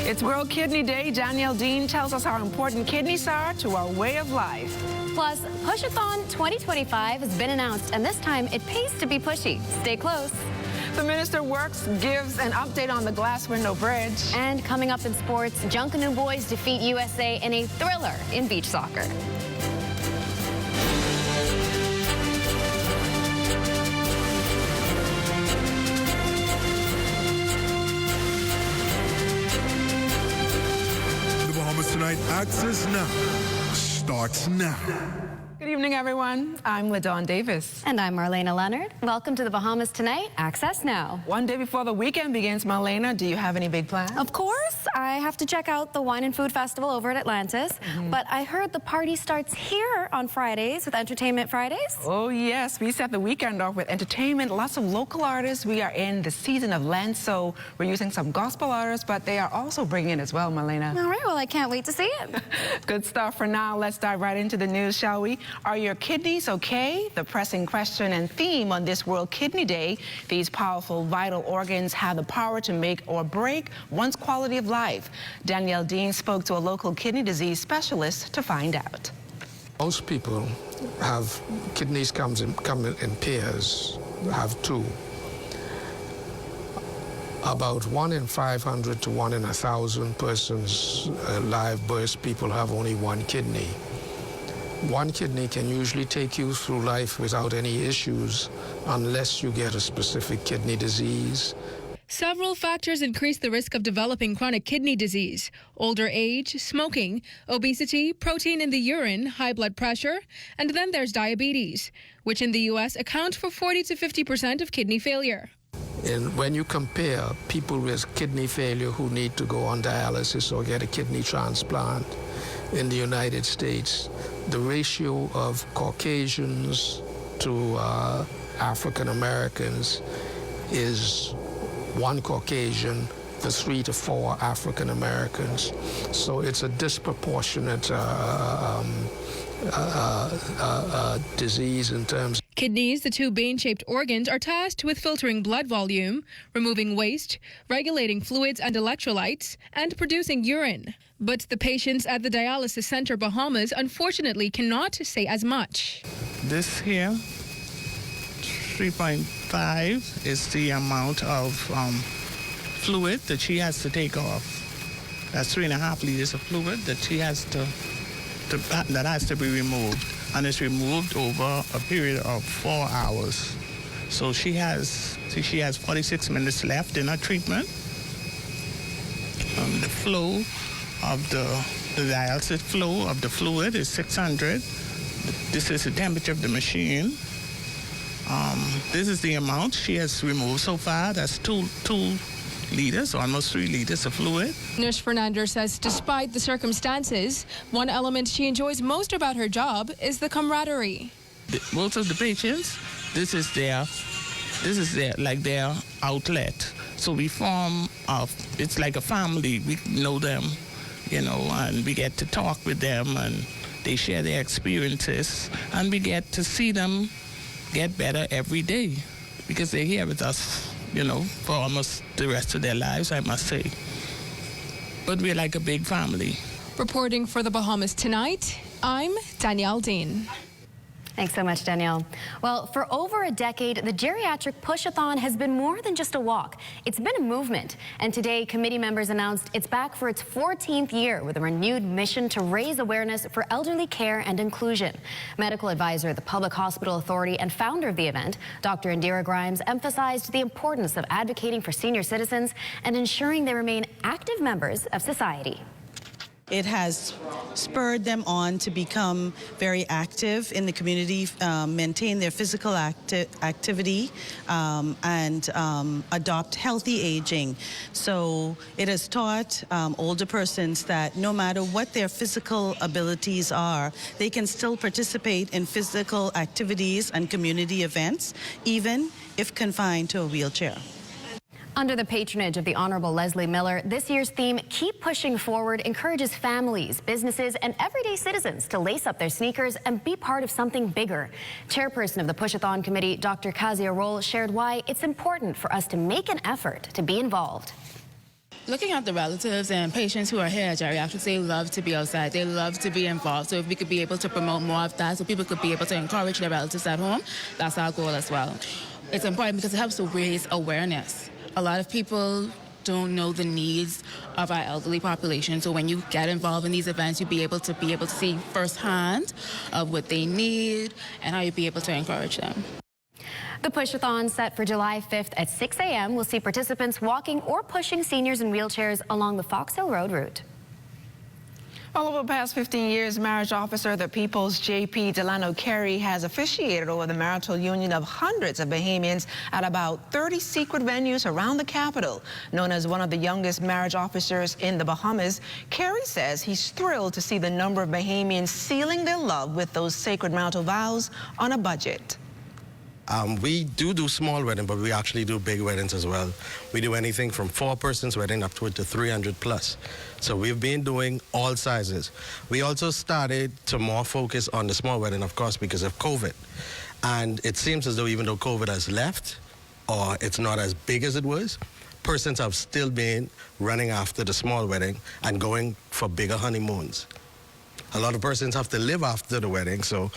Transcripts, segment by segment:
It's World Kidney Day. Danielle Dean tells us how important kidneys are to our way of life. Plus, Pushathon 2025 has been announced, and this time it pays to be pushy. Stay close. The Minister gives an update on the Glass Window Bridge. And coming up in sports, Junkanoo boys defeat USA in a thriller in beach soccer. Bahamas Tonight, access now, starts now. Good evening, everyone. I'm LaDawn Davis. And I'm Marlena Leonard. Welcome to the Bahamas Tonight, access now. One day before the weekend begins, Marlena, do you have any big plans? Of course. I have to check out the Wine and Food Festival over at Atlantis. But I heard the party starts here on Fridays with Entertainment Fridays. Oh, yes. We set the weekend off with entertainment, lots of local artists. We are in the season of Lent, so we're using some gospel artists, but they are also bringing it as well, Marlena. All right, well, I can't wait to see it. Good stuff. For now, let's dive right into the news, shall we? Are your kidneys okay? The pressing question and theme on this World Kidney Day. These powerful, vital organs have the power to make or break one's quality of life. Danielle Dean spoke to a local kidney disease specialist to find out. Most people have kidneys come in pairs, have two. About 1 in 500 to 1 in 1,000 persons, live birth people have only one kidney. One kidney can usually take you through life without any issues unless you get a specific kidney disease. Several factors increase the risk of developing chronic kidney disease: older age, smoking, obesity, protein in the urine, high blood pressure, and then there's diabetes, which in the U.S. account for 40 to 50% of kidney failure. And when you compare people with kidney failure who need to go on dialysis or get a kidney transplant in the United States, the ratio of Caucasians to African Americans is 1 Caucasian for 3 to 4 African Americans. So it's a disproportionate disease in terms. Kidneys, the two bean-shaped organs, are tasked with filtering blood volume, removing waste, regulating fluids and electrolytes, and producing urine. But the patients at the Dialysis Center Bahamas unfortunately cannot say as much. This here, 3.5, is the amount of fluid that she has to take off. That's 3.5 liters of fluid that she has that has to be removed, and it's removed over a period of 4 hours. So she has 46 minutes left in her treatment. The flow of the dialysis flow of the fluid is 600. This is the temperature of the machine. This is the amount she has removed so far. That's 2 liters, almost 3 liters of fluid. Nurse Fernandez says despite the circumstances, one element she enjoys most about her job is the camaraderie. Most of the patients, this is their outlet. So we form, it's like a family. We know them, and we get to talk with them, and they share their experiences, and we get to see them get better every day because they're here with us, for almost the rest of their lives, I must say. But we're like a big family. Reporting for the Bahamas Tonight, I'm Danielle Dean. Thanks so much, Danielle. Well, for over a decade, the geriatric Pushathon has been more than just a walk. It's been a movement. And today, committee members announced it's back for its 14th year with a renewed mission to raise awareness for elderly care and inclusion. Medical advisor at the Public Hospital Authority and founder of the event, Dr. Indira Grimes, emphasized the importance of advocating for senior citizens and ensuring they remain active members of society. It has spurred them on to become very active in the community, maintain their physical activity, and adopt healthy aging. So it has taught older persons that no matter what their physical abilities are, they can still participate in physical activities and community events, even if confined to a wheelchair. Under the patronage of the Honorable Leslie Miller, this year's theme, Keep Pushing Forward, encourages families, businesses, and everyday citizens to lace up their sneakers and be part of something bigger. Chairperson of the Pushathon Committee, Dr. Kazia Roll, shared why it's important for us to make an effort to be involved. Looking at the relatives and patients who are here at geriatrics, they love to be outside. They love to be involved. So if we could be able to promote more of that so people could be able to encourage their relatives at home, that's our goal as well. It's important because it helps to raise awareness. A lot of people don't know the needs of our elderly population. So when you get involved in these events, you'll be able to see firsthand of what they need and how you'll be able to encourage them. The push-a-thon set for July 5th at 6 a.m. will see participants walking or pushing seniors in wheelchairs along the Fox Hill Road route. Well, over the past 15 years, marriage officer of the People's J.P. Delano Carey has officiated over the marital union of hundreds of Bahamians at about 30 secret venues around the capital. Known as one of the youngest marriage officers in the Bahamas, Carey says he's thrilled to see the number of Bahamians sealing their love with those sacred marital vows on a budget. We do small weddings, but we actually do big weddings as well. We do anything from 4-person's wedding up to 300 plus. So we've been doing all sizes. We also started to more focus on the small wedding, of course, because of COVID. And it seems as though even though COVID has left, or it's not as big as it was, persons have still been running after the small wedding and going for bigger honeymoons. A lot of persons have to live after the wedding, so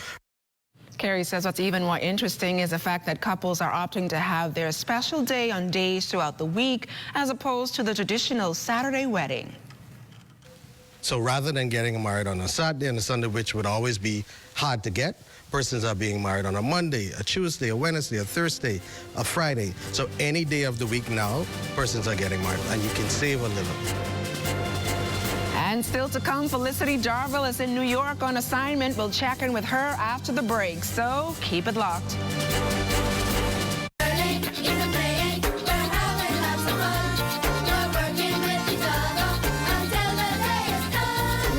Carey says what's even more interesting is the fact that couples are opting to have their special day on days throughout the week as opposed to the traditional Saturday wedding. So rather than getting married on a Saturday and a Sunday, which would always be hard to get, persons are being married on a Monday, a Tuesday, a Wednesday, a Thursday, a Friday. So any day of the week now, persons are getting married, and you can save a little. And still to come, Felicity Jarville is in New York on assignment. We'll check in with her after the break, so keep it locked.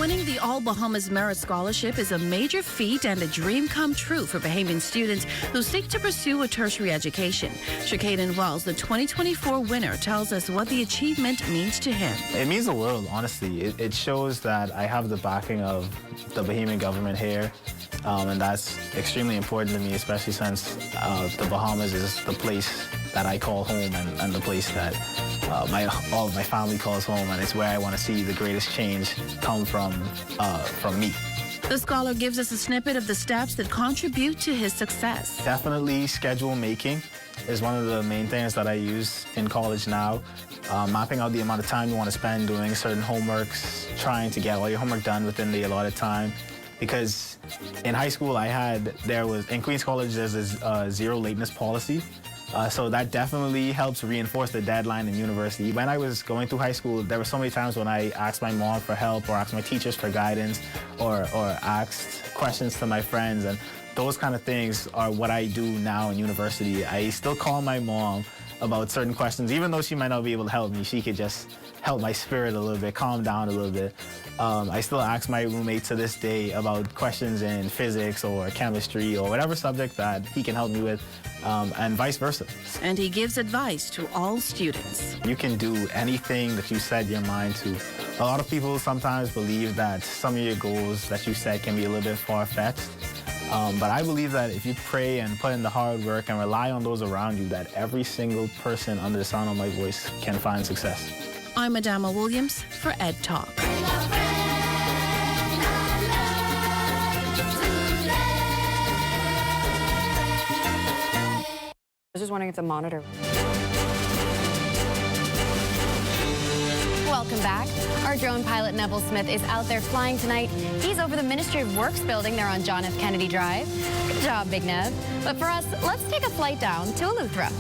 Winning the All Bahamas Merit Scholarship is a major feat and a dream come true for Bahamian students who seek to pursue a tertiary education. Shakaden Wells, the 2024 winner, tells us what the achievement means to him. It means the world, honestly. It shows that I have the backing of the Bahamian government here, and that's extremely important to me, especially since the Bahamas is the place that I call home and the place that all of my family calls home, and it's where I want to see the greatest change come from me. The scholar gives us a snippet of the steps that contribute to his success. Definitely schedule making is one of the main things that I use in college now. Mapping out the amount of time you want to spend doing certain homeworks, trying to get all your homework done within the allotted time. Because in high school, in Queens College, there's a zero lateness policy. So that definitely helps reinforce the deadline in university. When I was going through high school, there were so many times when I asked my mom for help or asked my teachers for guidance or asked questions to my friends. And those kind of things are what I do now in university. I still call my mom about certain questions. Even though she might not be able to help me, she could just help my spirit a little bit, calm down a little bit. I still ask my roommate to this day about questions in physics or chemistry or whatever subject that he can help me with, and vice versa. And he gives advice to all students. You can do anything that you set your mind to. A lot of people sometimes believe that some of your goals that you set can be a little bit far-fetched. But I believe that if you pray and put in the hard work and rely on those around you, that every single person under the sound of my voice can find success. I'm Adama Williams for Ed Talk. I was just wondering if the monitor... Welcome back. Our drone pilot Neville Smith is out there flying tonight. He's over the Ministry of Works building there on John F. Kennedy Drive. Good job, Big Nev. But for us, let's take a flight down to Eleuthera.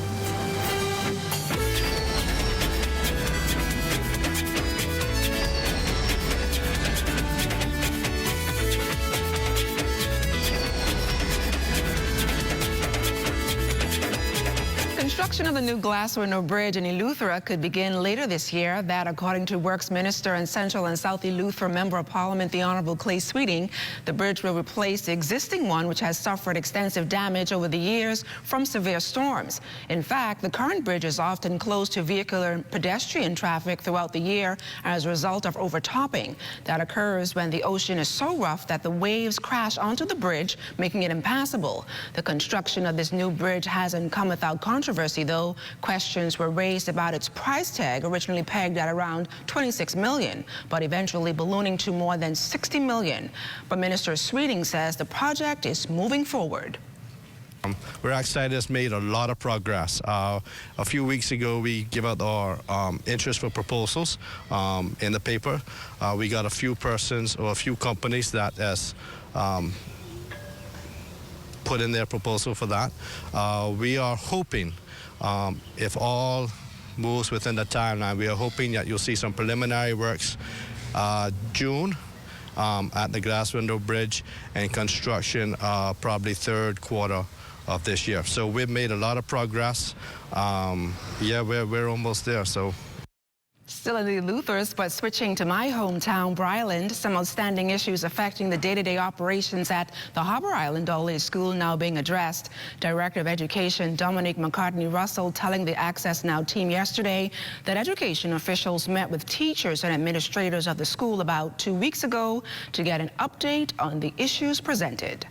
Construction of the new glass window bridge in Eleuthera could begin later this year. That, according to Works Minister and Central and South Eleuthera Member of Parliament, the Honourable Clay Sweeting. The bridge will replace the existing one, which has suffered extensive damage over the years from severe storms. In fact, the current bridge is often closed to vehicular and pedestrian traffic throughout the year as a result of overtopping. That occurs when the ocean is so rough that the waves crash onto the bridge, making it impassable. The construction of this new bridge hasn't come without controversy, though. Questions were raised about its price tag, originally pegged at around $26 million, but eventually ballooning to more than $60 million. But Minister Sweeting says the project is moving forward. We're excited. It's made a lot of progress. A few weeks ago, we gave out our interest for proposals in the paper. We got a few persons or a few companies that has put in their proposal for that. We are hoping, if all moves within the timeline, we are hoping that you'll see some preliminary works June at the Glass Window Bridge, and construction probably third quarter of this year. So we've made a lot of progress. Yeah, we're almost there. So. Still in the Luthers, but switching to my hometown, Bryland, some outstanding issues affecting the day-to-day operations at the Harbor Island All-Age School now being addressed. Director of Education Dominique McCartney-Russell telling the Access Now team yesterday that education officials met with teachers and administrators of the school about 2 weeks ago to get an update on the issues presented.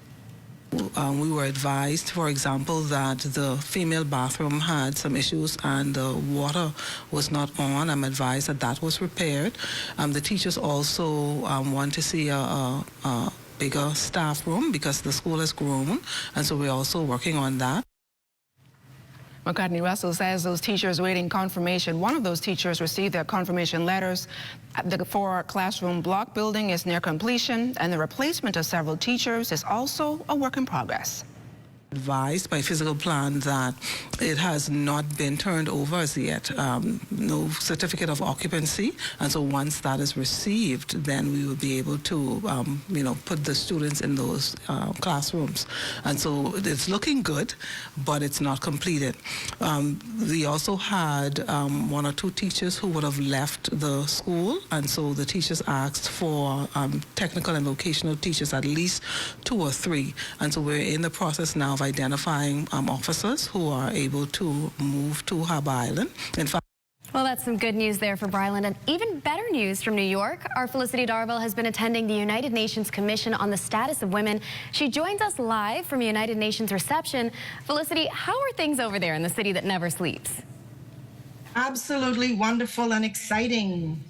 We were advised, for example, that the female bathroom had some issues and the water was not on. I'm advised that that was repaired. The teachers also want to see a bigger staff room because the school has grown, and so we're also working on that. McCartney-Russell says those teachers waiting confirmation. One of those teachers received their confirmation letters. The 4-classroom block building is near completion, and the replacement of several teachers is also a work in progress. Advised by physical plan that it has not been turned over as yet, no certificate of occupancy, and so once that is received, then we will be able to, put the students in those classrooms. And so it's looking good, but it's not completed. We also had 1 or 2 teachers who would have left the school, and so the teachers asked for technical and vocational teachers, at least 2 or 3, and so we're in the process now of identifying officers who are able to move to Harbor Island. In fact, well, that's some good news there for Bryland. And even better news from New York. Our Felicity Darville has been attending the United Nations Commission on the Status of Women. She joins us live from United Nations reception. Felicity, how are things over there in the city that never sleeps? Absolutely wonderful and exciting.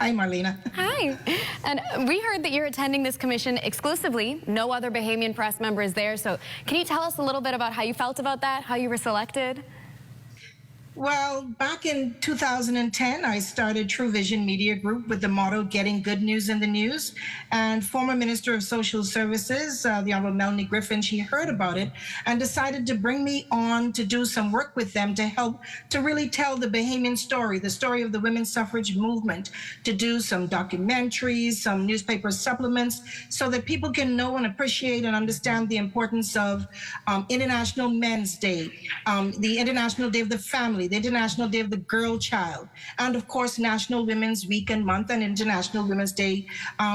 Hi, Marlena. Hi. And we heard that you're attending this commission exclusively. No other Bahamian press member is there. So can you tell us a little bit about how you felt about that, how you were selected? Well, back in 2010, I started True Vision Media Group with the motto, getting good news in the news. And former Minister of Social Services, the Honorable Melanie Griffin, she heard about it and decided to bring me on to do some work with them to help to really tell the Bahamian story, the story of the women's suffrage movement, to do some documentaries, some newspaper supplements, so that people can know and appreciate and understand the importance of International Men's Day, the International Day of the Family, the International Day of the Girl Child, and of course National Women's Week and Month and International Women's Day,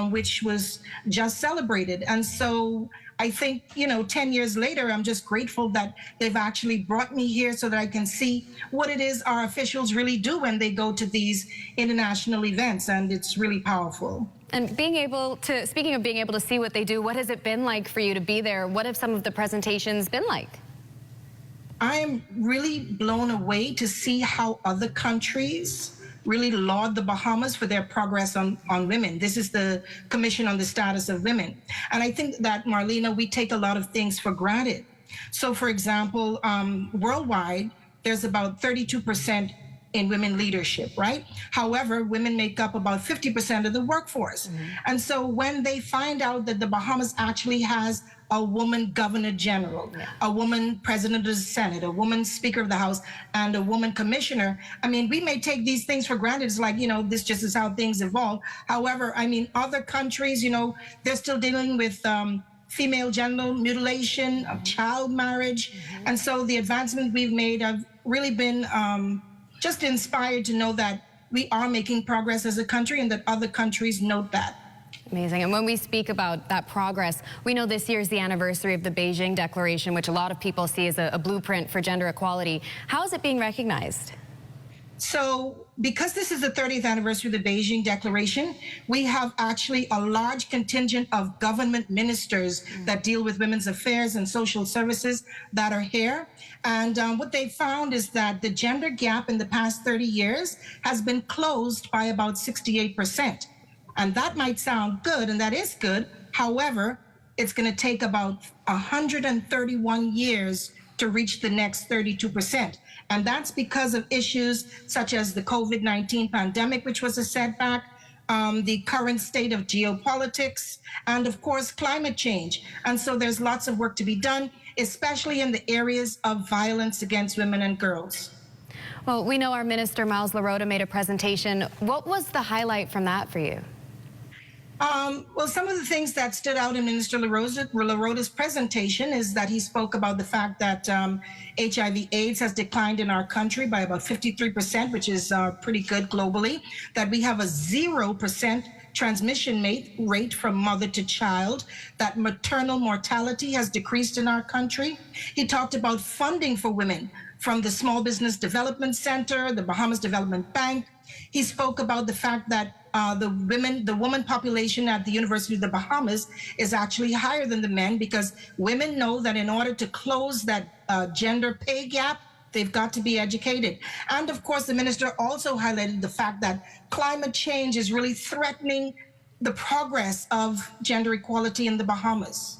which was just celebrated. And so I think, 10 years later, I'm just grateful that they've actually brought me here so that I can see what it is our officials really do when they go to these international events, and it's really powerful. And speaking of being able to see what they do, what has it been like for you to be there? What have some of the presentations been like? I am really blown away to see how other countries really laud the Bahamas for their progress on women. This is the Commission on the Status of Women. And I think that, Marlena, we take a lot of things for granted. So, for example, worldwide, there's about 32% in women leadership, right? However, women make up about 50% of the workforce. And so when they find out that the Bahamas actually has a woman governor general, a woman president of the Senate, a woman speaker of the House, and a woman commissioner, I mean, we may take these things for granted. It's like, this just is how things evolve. However, I mean, other countries, they're still dealing with female genital mutilation, of child marriage. And so the advancements we've made have really been just inspired to know that we are making progress as a country and that other countries note that. Amazing. And when we speak about that progress, we know this year is the anniversary of the Beijing Declaration, which a lot of people see as a blueprint for gender equality. How is it being recognized? So because this is the 30th anniversary of the Beijing Declaration, we have actually a large contingent of government ministers that deal with women's affairs and social services that are here. And what they found is that the gender gap in the past 30 years has been closed by about 68%. And that might sound good, and that is good. However, it's going to take about 131 years to reach the next 32%. And that's because of issues such as the COVID-19 pandemic, which was a setback, the current state of geopolitics, and of course, climate change. And so there's lots of work to be done, especially in the areas of violence against women and girls. Well, we know our Minister Miles LaRota made a presentation. What was the highlight from that for you? Well, some of the things that stood out in Minister LaRota's presentation is that he spoke about the fact that HIV/AIDS has declined in our country by about 53%, which is pretty good globally, that we have a 0% transmission rate from mother to child, that maternal mortality has decreased in our country. He talked about funding for women from the Small Business Development Center, the Bahamas Development Bank. He spoke about the fact that the woman population at the University of the Bahamas is actually higher than the men, because women know that in order to close that gender pay gap, they've got to be educated. And of course, the minister also highlighted the fact that climate change is really threatening the progress of gender equality in the Bahamas.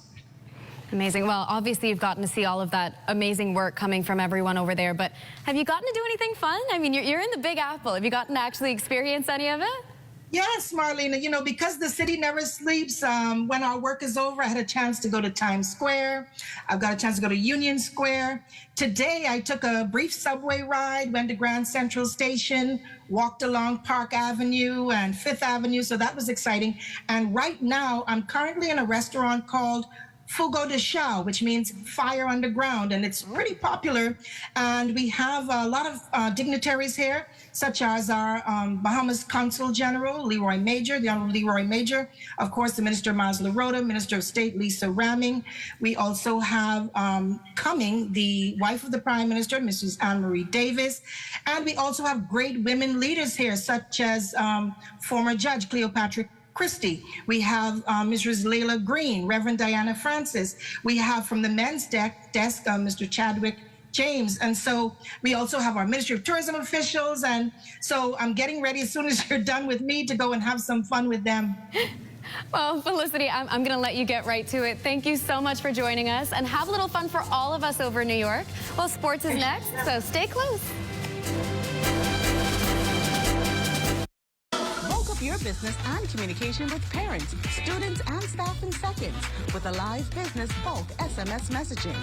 Amazing. Well, obviously you've gotten to see all of that amazing work coming from everyone over there, but have you gotten to do anything fun? I mean, you're in the Big Apple. Have you gotten to actually experience any of it? Yes, Marlena, you know, because the city never sleeps, when our work is over, I had a chance to go to Times Square. I've got a chance to go to Union Square. Today, I took a brief subway ride, went to Grand Central Station, walked along Park Avenue and Fifth Avenue, so that was exciting. And right now, I'm currently in a restaurant called Fogo de Chão, which means fire underground, and it's pretty popular. And we have a lot of dignitaries here, such as our Bahamas Consul General, Leroy Major, the Honorable Leroy Major, of course, the Minister Miles LaRota, Minister of State Lisa Ramming. We also have coming the wife of the Prime Minister, Mrs. Anne-Marie Davis. And we also have great women leaders here, such as former Judge Cleopatra Christie. We have Mrs. Layla Green, Reverend Diana Francis. We have from the men's desk, Mr. Chadwick James. And so we also have our Ministry of Tourism officials. And so I'm getting ready as soon as you're done with me to go and have some fun with them. Well, Felicity, I'm going to let you get right to it. Thank you so much for joining us, and have a little fun for all of us over in New York. Well, sports is next, so stay close. Your business and communication with parents, students, and staff in seconds with a live business bulk SMS messaging.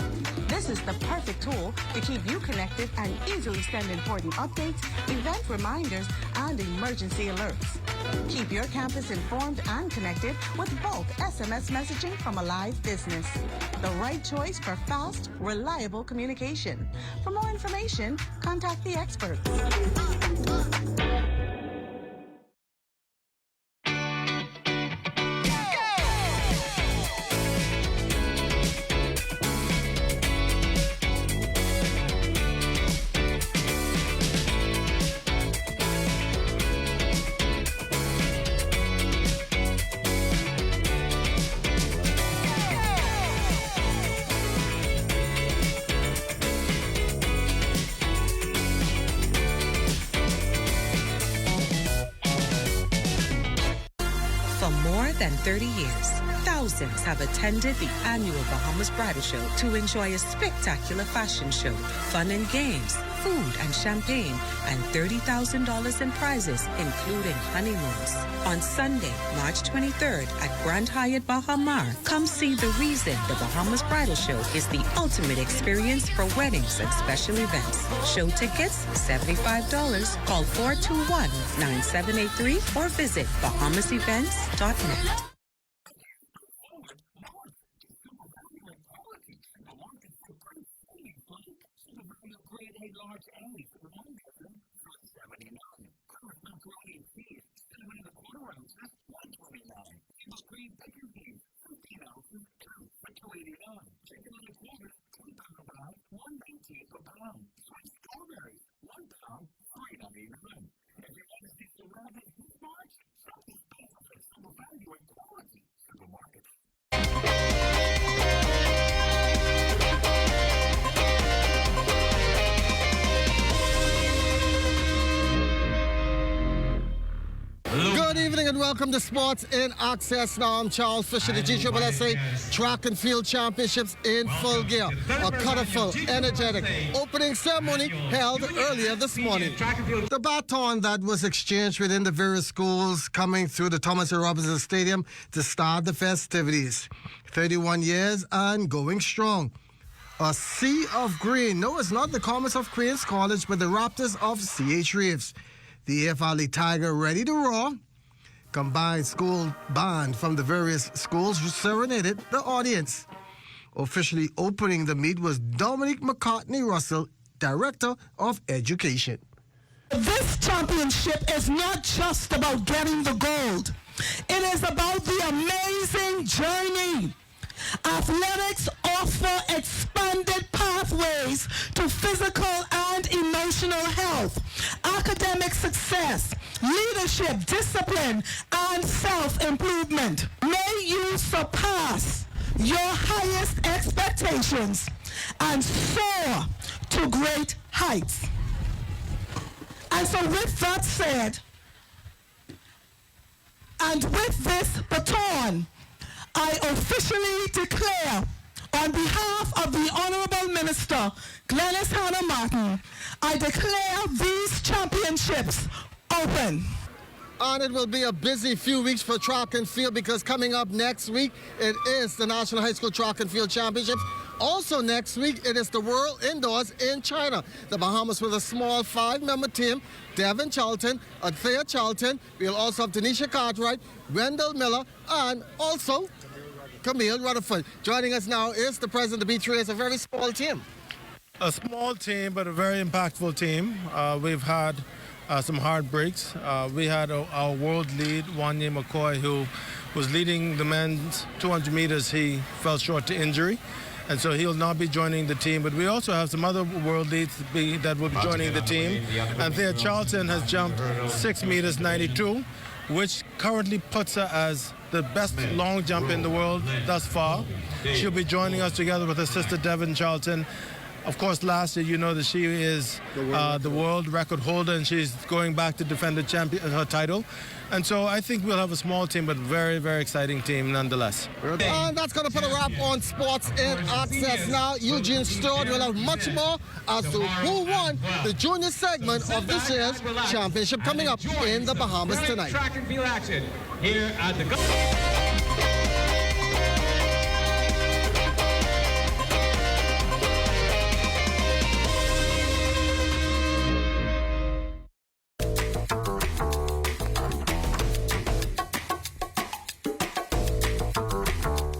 This is the perfect tool to keep you connected and easily send important updates, event reminders, and emergency alerts. Keep your campus informed and connected with bulk SMS messaging from a live business. The right choice for fast, reliable communication. For more information, contact the experts. For more than 30 years, thousands have attended the annual Bahamas Bridal Show to enjoy a spectacular fashion show, fun and games, food and champagne, and $30,000 in prizes, including honeymoons. On Sunday, March 23rd at Grand Hyatt Bahamar, come see the reason the Bahamas Bridal Show is the ultimate experience for weddings and special events. Show tickets, $75. Call 421-9783 or visit bahamasevents.net. Good evening and welcome to Sports in Access. Now I'm Charles Fisher, the GSSA Track and Field Championships in full gear. A colorful, energetic opening ceremony held earlier this morning. The baton that was exchanged within the various schools coming through the Thomas A. Robinson Stadium to start the festivities. 31 years and going strong. A sea of green. No, it's not the Comets of Queens College, but the Raptors of C.H. Reeves. The AFL Tiger ready to roar. Combined school band from the various schools serenaded the audience. Officially opening the meet was Dominic McCartney Russell, Director of Education. This championship is not just about getting the gold. It is about the amazing journey. Athletics offer expanded pathways to physical and emotional health, academic success, leadership, discipline, and self-improvement. May you surpass your highest expectations and soar to great heights. And so with that said, and with this baton, I officially declare, on behalf of the Honorable Minister, Glenys Hannah Martin, I declare these championships open. And it will be a busy few weeks for track and field because coming up next week, it is the National High School Track and Field Championships. Also next week, it is the World Indoors in China. The Bahamas with a small 5-member team, Devin Charlton, Althea Charlton. We'll also have Tanisha Cartwright, Wendell Miller, and also Camille Rutherford. Joining us now is the president of the B3. It's a very small team. A small team, but a very impactful team. We've had some heartbreaks. We had our world lead, Wanye McCoy, who was leading the men's 200 meters. He fell short to injury, and so he'll not be joining the team. But we also have some other world leads that will be joining the team. Anthea Charlton has jumped 6 meters 92, which currently puts her as the best long jump in the world thus far. She'll be joining us together with her sister Devin Charlton. Of course, last year, you know that she is the world record holder, and she's going back to defend her title. And so I think we'll have a small team, but very, very exciting team nonetheless. And that's going to put a wrap on Sports in Access. Now, Eugene Stewart will have much more as to who won the junior segment of this year's championship coming up in the Bahamas tonight. Track and field action here at the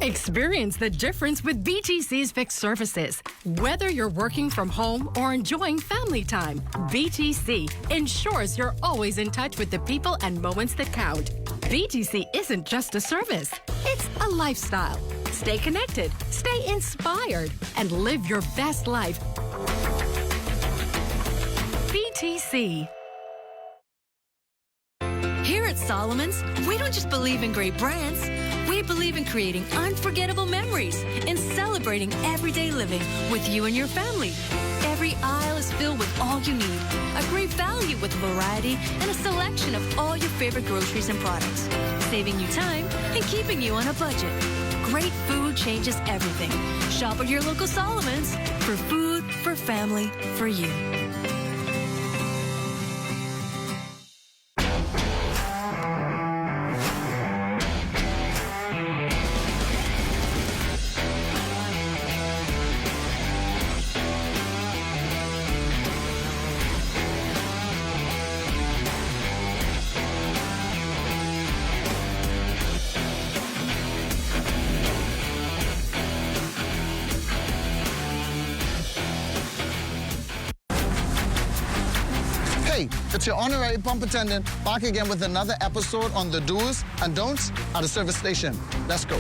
Experience the difference with BTC's fixed services. Whether you're working from home or enjoying family time, BTC ensures you're always in touch with the people and moments that count. BTC isn't just a service, it's a lifestyle. Stay connected, stay inspired, and live your best life. BTC. Here at Solomon's, we don't just believe in great brands. We believe in creating unforgettable memories and celebrating everyday living with you and your family. Every aisle is filled with all you need. A great value with variety and a selection of all your favorite groceries and products. Saving you time and keeping you on a budget. Great food changes everything. Shop at your local Solomon's for food, for family, for you. It's your honorary pump attendant back again with another episode on the do's and don'ts at a service station. Let's go.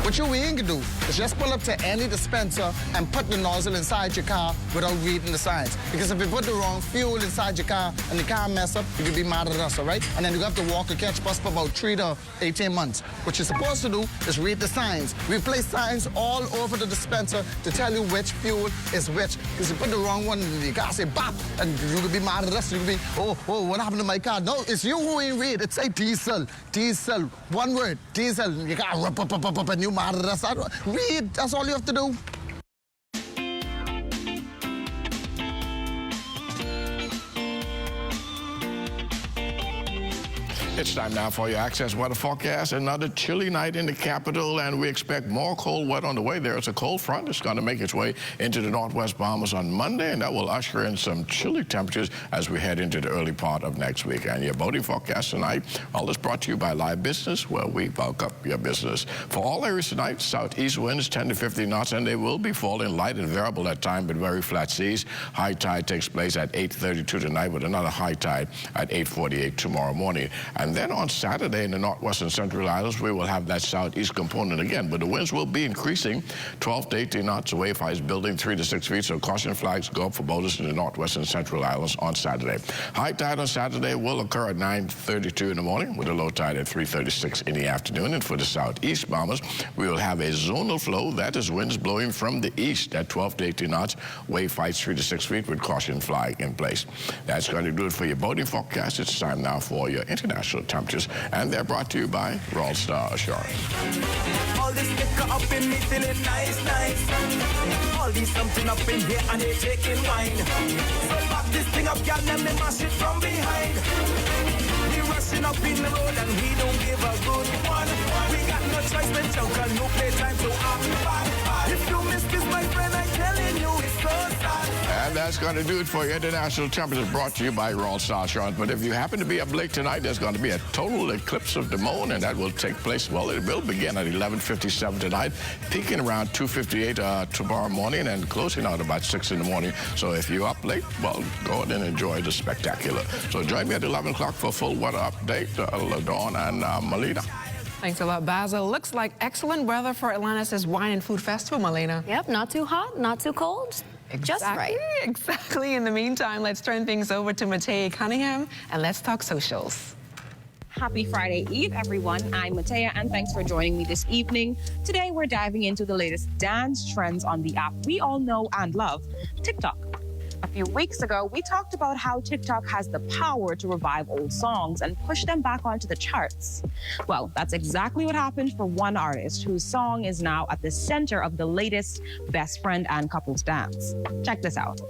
What you ain't gonna do is just pull up to any dispenser and put the nozzle inside your car without reading the signs. Because if you put the wrong fuel inside your car and the car mess up, you could be mad at us, all right? And then you have to walk or catch bus for about 3 to 18 months. What you're supposed to do is read the signs. We place signs all over the dispenser to tell you which fuel is which. Because you put the wrong one in your car, say bop, and you could be mad at us. You could be, oh, what happened to my car? No, it's you who ain't read. It say diesel, diesel, one word, diesel. Your car up, and you mad at us. Read, that's all you have to do. It's time now for your Access Weather Forecast. Another chilly night in the capital, and we expect more cold weather on the way. There's a cold front that's going to make its way into the northwest Bahamas on Monday, and that will usher in some chilly temperatures as we head into the early part of next week. And your boating forecast tonight, all is brought to you by Live Business, where we bulk up your business. For all areas tonight, southeast winds 10 to 15 knots, and they will be falling light and variable at time, but very flat seas. High tide takes place at 8:32 tonight, with another high tide at 8:48 tomorrow morning. And then on Saturday in the northwest and central islands, we will have that southeast component again, but the winds will be increasing 12 to 18 knots. The wave height is building 3 to 6 feet, so caution flags go up for boaters in the northwest and central islands on Saturday. High tide on Saturday will occur at 9:32 in the morning, with a low tide at 3:36 in the afternoon. And for the southeast Bahamas, we will have a zonal flow. That is winds blowing from the east at 12 to 18 knots. Wave height 3 to 6 feet with caution flag in place. That's going to do it for your boating forecast. It's time now for your international temperatures, and they're brought to you by Royal Star Assurance. All this liquor up in me feeling nice, nice. All this something up in here and they taking wine. So back this thing up, y'all, let me mash it from behind. We rushing up in the road and we don't give a good one. We got no choice but junk and no playtime, so I'm back. If you miss this, my friend, I'm telling you, it's so sad. And that's going to do it for your international temperatures, brought to you by Royal Star Assurance. But if you happen to be up late tonight, there's going to be a total eclipse of the moon, and that will take place, well, it will begin at 11:57 tonight, peaking around 2:58 tomorrow morning, and closing out about 6 in the morning. So if you're up late, well, go ahead and enjoy the spectacular. So join me at 11 o'clock for a full weather update. LaDawn and Melina. Thanks a lot, Basil. Looks like excellent weather for Atlantis' Wine and Food Festival, Melina. Yep, not too hot, not too cold. Exactly, just right. Exactly. In the meantime, let's turn things over to Matea Cunningham, and let's talk socials. Happy Friday Eve, everyone. I'm Matea, and thanks for joining me this evening. Today, we're diving into the latest dance trends on the app we all know and love, TikTok. A few weeks ago, we talked about how TikTok has the power to revive old songs and push them back onto the charts. Well, that's exactly what happened for one artist whose song is now at the center of the latest best friend and couples dance. Check this out.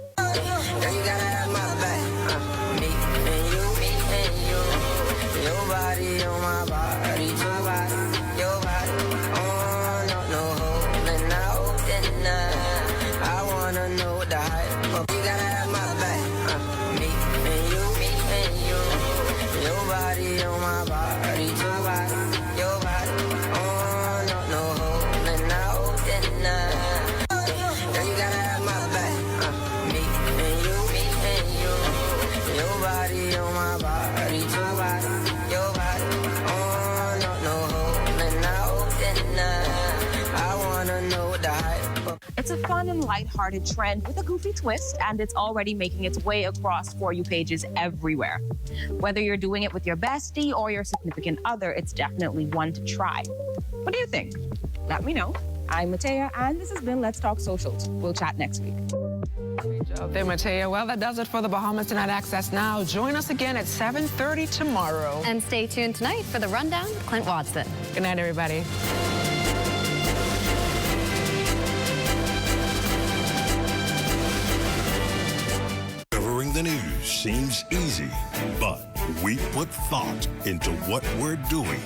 Your body on my body, your body, your body. Oh, no holding out tonight. I wanna know the hype. You gotta have my back. Me and you. Your body on my body, your body, your body. Oh, no holding out tonight. Girl, you gotta have my back. Me and you. Your body on my body, your body. It's a fun and lighthearted trend with a goofy twist, and it's already making its way across For You pages everywhere. Whether you're doing it with your bestie or your significant other, it's definitely one to try. What do you think? Let me know. I'm Matea, and this has been Let's Talk Socials. We'll chat next week. Great job there, Matea. Well, that does it for the Bahamas Tonight Access Now. Join us again at 7:30 tomorrow. And stay tuned tonight for the Rundown with Clint Watson. Good night, everybody. Covering the news seems easy, but we put thought into what we're doing